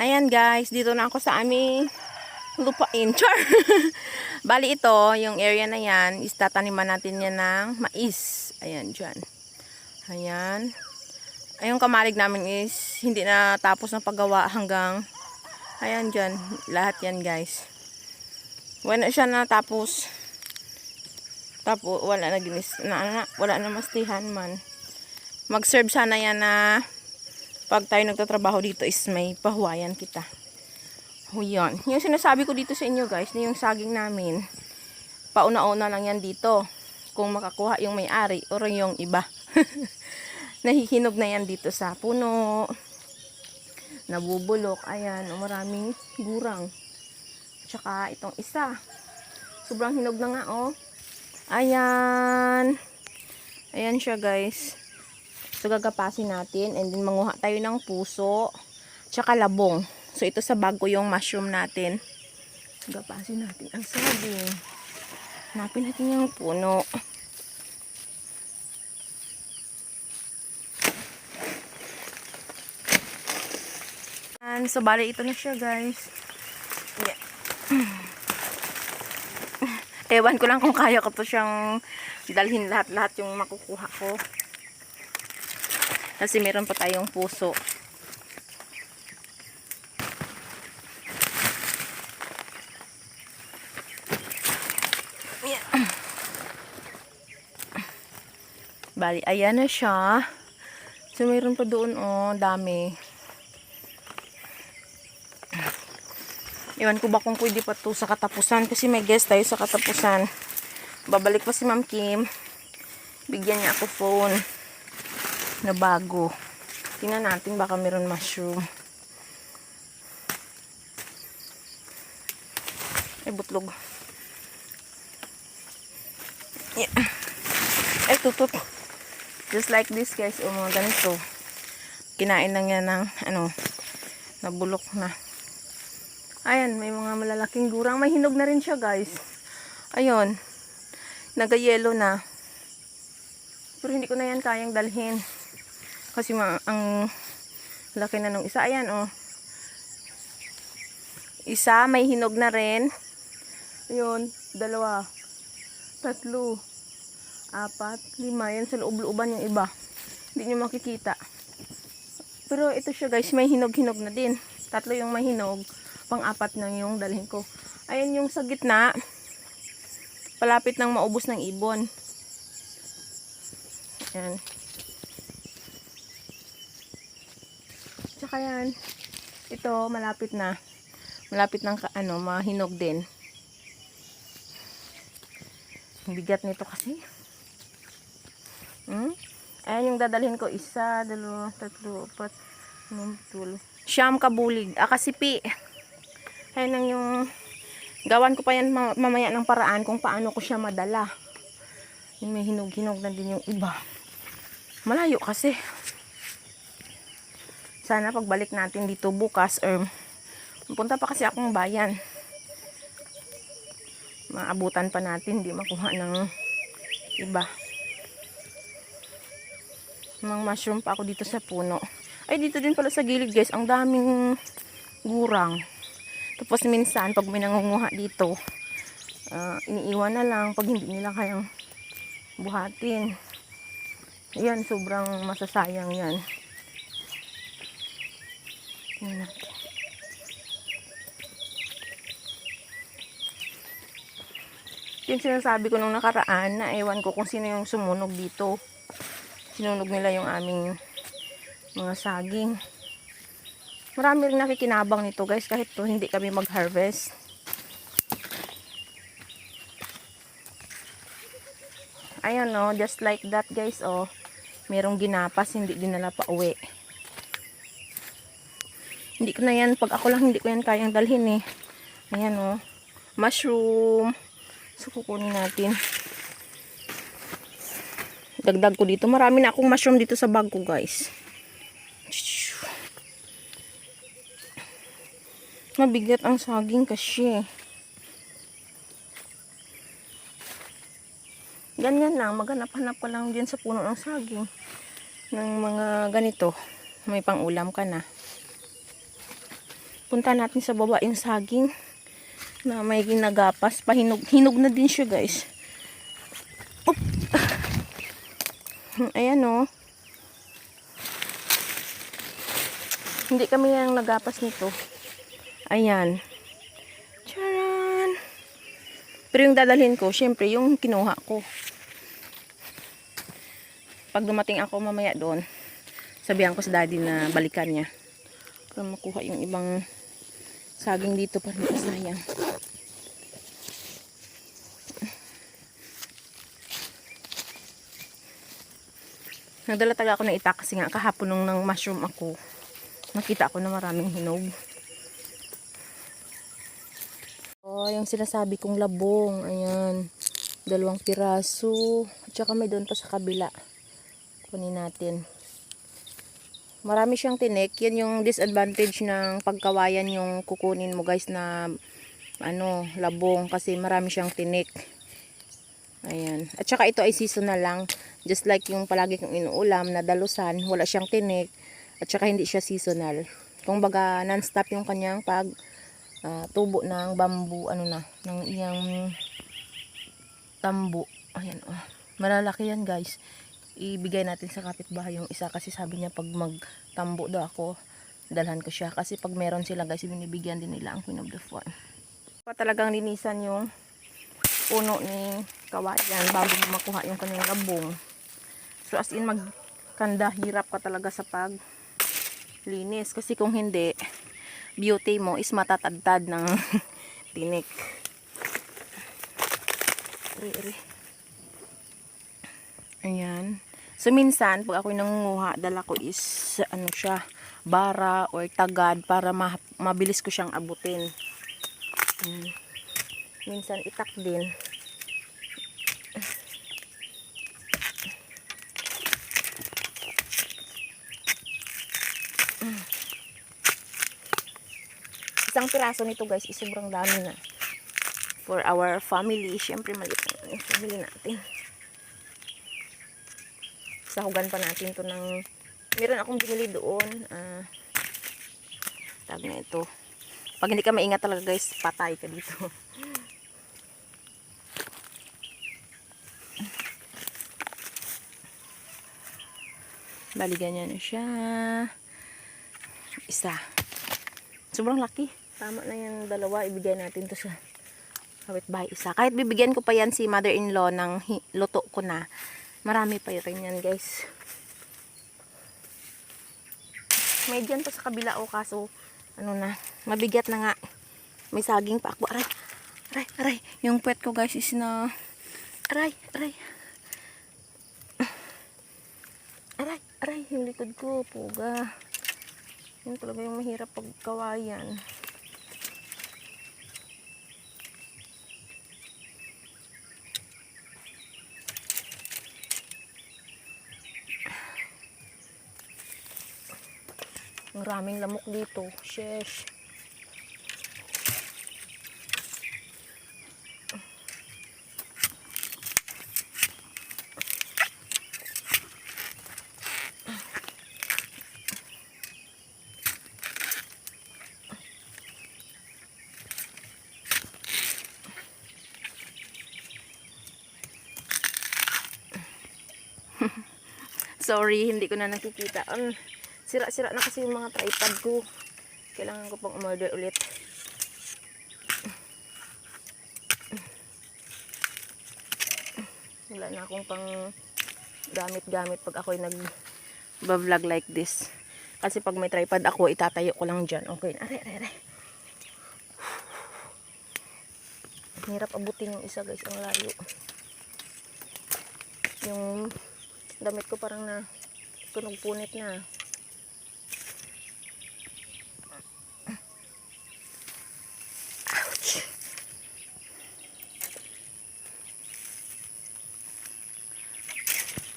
Ayan guys, dito na ako sa aming lupain. Char! Bali ito, yung area na yan, is tataniman natin yan ng mais. Ayan, dyan. Ayan. Ayong kamalig namin is hindi na tapos ng paggawa hanggang, ayan dyan. Lahat yan guys. Wala siya natapos. Tapos, wala na mastihan man. Mag-serve sana yan na pag tayo nagtatrabaho dito is may pahuwayan kita. O yan. Yung sinasabi ko dito sa inyo guys, na yung saging namin, pauna-una lang yan dito. Kung makakuha yung may-ari o yung iba. Nahihinog na yan dito sa puno. Nabubulok. Ayan, o maraming gurang. Tsaka itong isa. Sobrang hinog na nga oh. Ayan. Ayan siya guys. So, gagapasin natin. And then, manguha tayo ng puso. Tsaka labong. So, ito sa bag ko yung mushroom natin. Gagapasin natin ang saging. Hanapin natin yung puno. And, so, bali ito na siya, guys. Yeah. Ewan ko lang kung kaya ko to siyang dalhin lahat-lahat yung makukuha ko. Kasi meron pa tayong puso. Yeah. Bali, ayan na siya. So, meron pa doon, oh, dami. Iwan ko ba kung pwede pa to sa katapusan. Kasi may guest tayo sa katapusan. Babalik pa si Ma'am Kim. Bigyan niya ako phone na bago. Tingnan natin baka meron mushroom. Ay, butlog. Yeah. Ay, tutut. Just like this guys. O mga ganito. Kinain lang yan ng nabulok na. Ayan, may mga malalaking gurang. May hinog na rin siya guys. Ayun. Naga-yellow na. Pero hindi ko na yan kayang dalhin. Kasi ang laki na nung isa. Ayan, oh. Isa, may hinog na rin. Ayun, 2, 3, 4, 5. Yan sa loob-looban yung iba. Hindi nyo makikita. Pero ito siya guys, may hinog-hinog na din. 3 yung may hinog. Pang-4 na yung dalhin ko. Ayan yung sa gitna. Palapit ng maubos ng ibon. Ayan. Tsaka yan. Ito, malapit na. Malapit ng mahinog din. Ang bigat nito kasi. Ayan yung dadalhin ko. 1, 2, 3, 4, 5, 7. Siyam kabulig. Kasipi. Ayan lang yung gawan ko pa yan mamaya ng paraan kung paano ko siya madala. Yung may hinog-hinog na din yung iba. Malayo kasi. Sana pagbalik natin dito bukas or pupunta pa kasi akong bayan. Maabutan pa natin, hindi makuha ng iba. Mga mushroom pa ako dito sa puno. Ay, dito din pala sa gilid guys, ang daming gurang. Tapos minsan, pag may nangunguha dito, iniiwan na lang pag hindi nila kayang buhatin. Yan, sobrang masasayang yan. Tingnan natin. Yung sinasabi ko nung nakaraan na ewan ko kung sino yung sumunog dito. Sinunog nila yung aming mga saging. Marami rin nakikinabang nito guys kahit to hindi kami mag-harvest. Ayan oh, just like that guys oh. Merong ginapas, hindi dinala pa uwi. Hindi ko na yan, pag ako lang hindi ko yan kayang dalhin eh. Ayan oh. Mushroom. So kukunin natin. Dagdag ko dito. Marami na akong mushroom dito sa bag ko guys. Mabigat ang saging kasi. Ganyan lang. Maghanap-hanap ka lang din sa puno ng saging. Ng mga ganito. May pang-ulam ka na. Punta natin sa baba yung saging na may ginagapas. Hinog na din siya, guys. Oop. Ayan, oh. Hindi kami yung nagapas nito. Ayan. Charan! Pero yung dadalhin ko, syempre, yung kinuha ko. Pag dumating ako mamaya doon, sabihan ko sa daddy na balikan niya. Para makuha yung ibang saging dito para sayang. Nagdala taga ako ng itak kasi nga kahapon nung ng mushroom ako, nakita ko na maraming hinog. Oh, yung sinasabi kong labong, ayan, 2 piraso, at saka may doon pa sa kabila. Kunin natin. Marami siyang tinik. Yan yung disadvantage ng pagkawayan yung kukunin mo, guys, na ano, labong, kasi marami siyang tinik. Ayan. At saka ito ay seasonal lang. Just like yung palagi kong inuulam na dalusan, wala siyang tinik. At saka hindi siya seasonal. Kung baga non-stop yung kanyang pag tubo ng bamboo, ano na, ng iyang tambo. Ayan, oh. Malalaki yan, guys. Ibigay natin sa kapitbahay yung isa kasi sabi niya pag magtambo daw ako, dalhan ko siya. Kasi pag meron sila, guys, binibigyan din nila ang Queen of the Farm. Talagang linisan yung puno ni kawayan bago mo makuha yung kanyang labong. So as in magkanda, hirap ka talaga sa pag linis. Kasi kung hindi, beauty mo is matatadtad ng tinik. Ayan. So minsan pag ako'y nangunguha, dala ko is ano siya, bara or tagad para mabilis ko siyang abutin. Minsan itak din. Isang piraso nito, guys, is sobrang dami na. For our family, syempre maliit na yung family natin. Sahugan pa natin to ng, meron akong binili doon. Tag na ito. Pag hindi ka maingat talaga, guys, patay ka dito. Bali ganyan na siya. Isa. Sobrang laki. Tama na yung 2. Ibigay natin to sa kapitbahay isa. Kahit bibigyan ko pa yan si mother-in-law ng luto ko na, marami pa rin yan, guys. May dyan pa sa kabila, o kaso ano na, mabigat na nga. May saging pa ako. Aray, aray, aray. Yung puwet ko, guys, is na aray, aray. Aray, aray. Yung likod ko, puga. Yun talaga yung mahirap pagkawayan. Maraming lamok dito. Sheesh. Sorry, hindi ko na nakikita. Sira-sira na kasi yung mga tripod ko. Kailangan ko pang umorder ulit. Wala na akong pang gamit-gamit pag ako'y nag-vlog like this. Kasi pag may tripod ako, itatayo ko lang dyan. Okay, aray, aray, aray. Hirap abutin yung isa, guys, ang layo. Yung damit ko parang na tunog punit na. Ouch!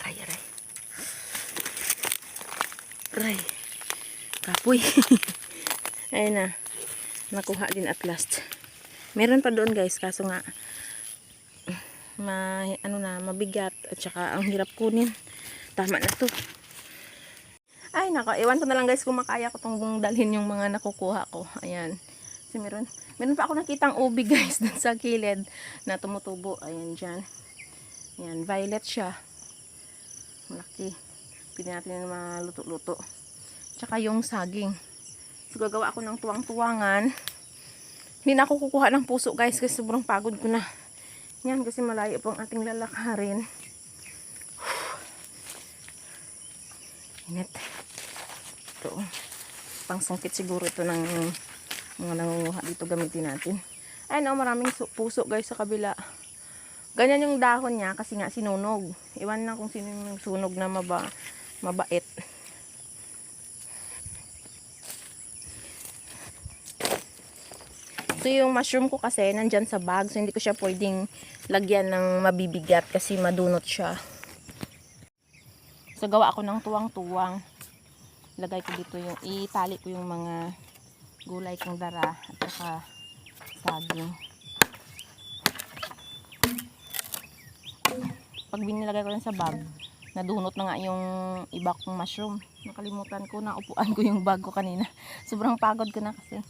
Aray, aray. Aray. Kapoy. Ayun na. Nakuha din at last. Meron pa doon, guys, kaso nga mabigat at saka ang hirap kunin. Tama na to. Ay, nako. Iwan ko na lang guys kung makaya ko tong dalhin yung mga nakukuha ko. Ayan. Kasi meron pa ako nakitang ubi guys dun sa kilid na tumutubo. Ayan dyan. Ayan, violet siya. Malaki. Pwede natin yung maluto-luto. Tsaka yung saging. So, gagawa ako ng tuwang-tuwangan. Hindi na ako kukuha ng puso guys kasi sobrang pagod ko na. Yan, kasi malayo po ang ating lalakarin. Init. Ito. Pangsungkit siguro ito ng mga nangunguha dito gamitin natin. Ayun o, maraming puso guys sa kabila. Ganyan yung dahon niya kasi nga sinunog. Iwan na kung sino yung sunog na mabait. So yung mushroom ko kasi nandyan sa bag. So hindi ko siya pwedeng lagyan ng mabibigat kasi madunot siya. So gawa ako ng tuwang-tuwang. Lagay ko dito yung, itali ko yung mga gulay kong dara at saka saging. Pag binilagay ko yan sa bag, nadunot na nga yung iba kong mushroom. Nakalimutan ko, naupuan ko yung bag ko kanina. Sobrang pagod ko na kasi.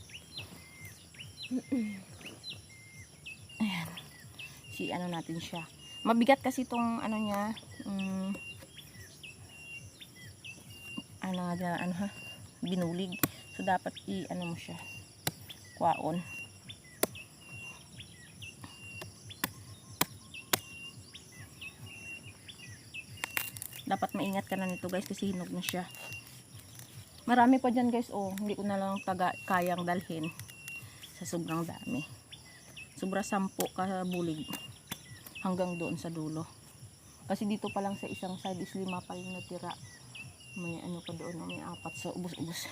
Ayan. Ano natin siya. Mabigat kasi itong ano niya. Binulig. So dapat ano mo siya. Kwaon. Dapat maingat ka na nito guys kasi hinog na siya. Marami pa dyan guys. Oh, hindi ko na lang kayang dalhin. Sa sobrang dami. Sobra 10 kabulig. Hanggang doon sa dulo. Kasi dito pa lang sa isang side is 5 pa yung natira. May ano pa doon, may 4. So, ubos-ubos.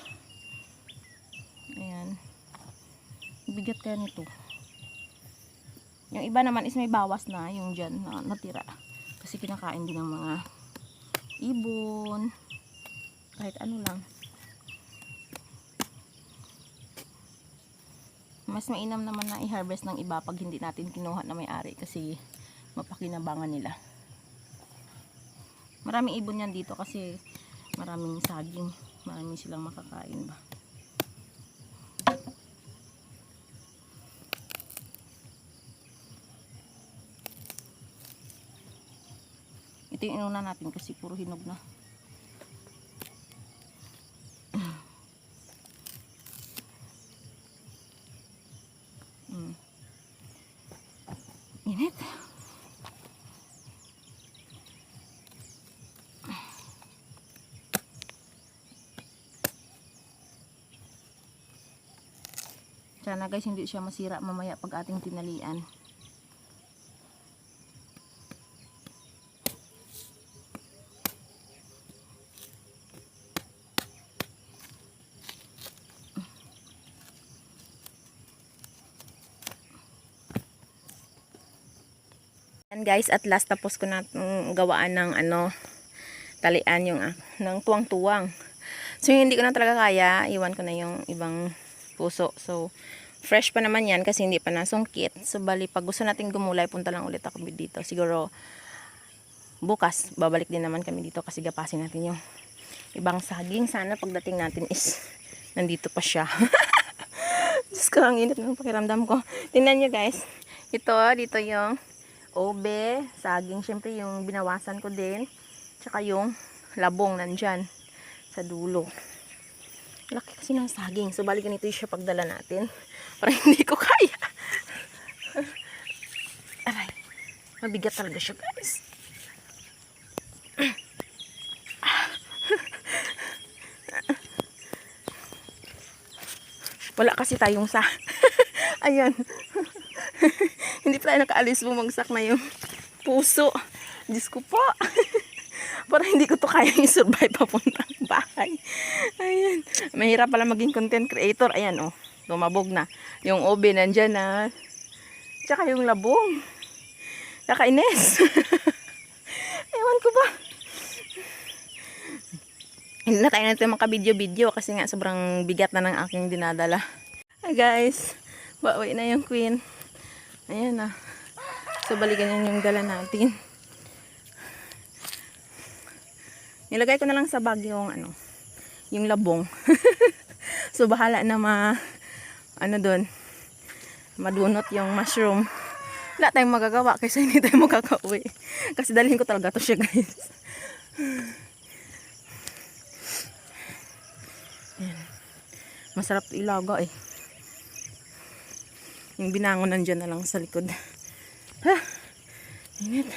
Ayan. Bigat kaya nito. Yung iba naman is may bawas na, yung dyan na natira. Kasi kinakain din ng mga ibon. Kahit ano lang. Mas mainam naman na i-harvest ng iba pag hindi natin kinuha na may-ari kasi mapakinabangan nila. Maraming ibon yan dito kasi maraming saging. Maraming silang makakain ba. Ito yung inuna natin kasi puro hinog na. Init. Sana guys hindi siya masira mamaya pag ating tinalian. Yan guys, at last tapos ko na gawaan ng talian yung ng tuwang-tuwang. So hindi ko na talaga kaya, iwan ko na yung ibang puso. So fresh pa naman yan kasi hindi pa nasungkit. So bali pag gusto natin gumulay, punta lang ulit ako dito. Siguro bukas babalik din naman kami dito kasi gapasin natin yung ibang saging. Sana pagdating natin is nandito pa siya. Diyos ko, ang init ng pakiramdam ko. Tingnan nyo guys, dito yung obe, saging, syempre yung binawasan ko din, tsaka yung labong nandyan sa dulo. Laki kasi ng saging, so bali ganito siya pagdala natin para hindi ko kaya. Aray, mabigat talaga siya guys. Wala kasi tayong ayan. Hindi pala nakaalis, bumagsak na yung puso. Diyos ko po. Para hindi ko to kayang i-survive papuntang bahay. Ayan. Mahirap pala maging content creator. Ayan oh. Lumabog na. Yung obe nandyan na. Tsaka yung labong. Nakainis. Ewan ko ba. Hindi na tayo natin makabidyo-bidyo kasi nga sobrang bigat na ng aking dinadala. Hi guys. Bawi na yung queen. Ayan na. So balikan yun yung dala natin. Nilagay ko na lang sa bag yung yung labong. So bahala na ano doon, madunot yung mushroom. Wala tayong magagawa kasi hindi tayo makakauwi. Kasi dalhin ko talaga to siya, guys. Ayan. Masarap ilaga eh. Yung binangon nandyan na lang sa likod. Ha! Init.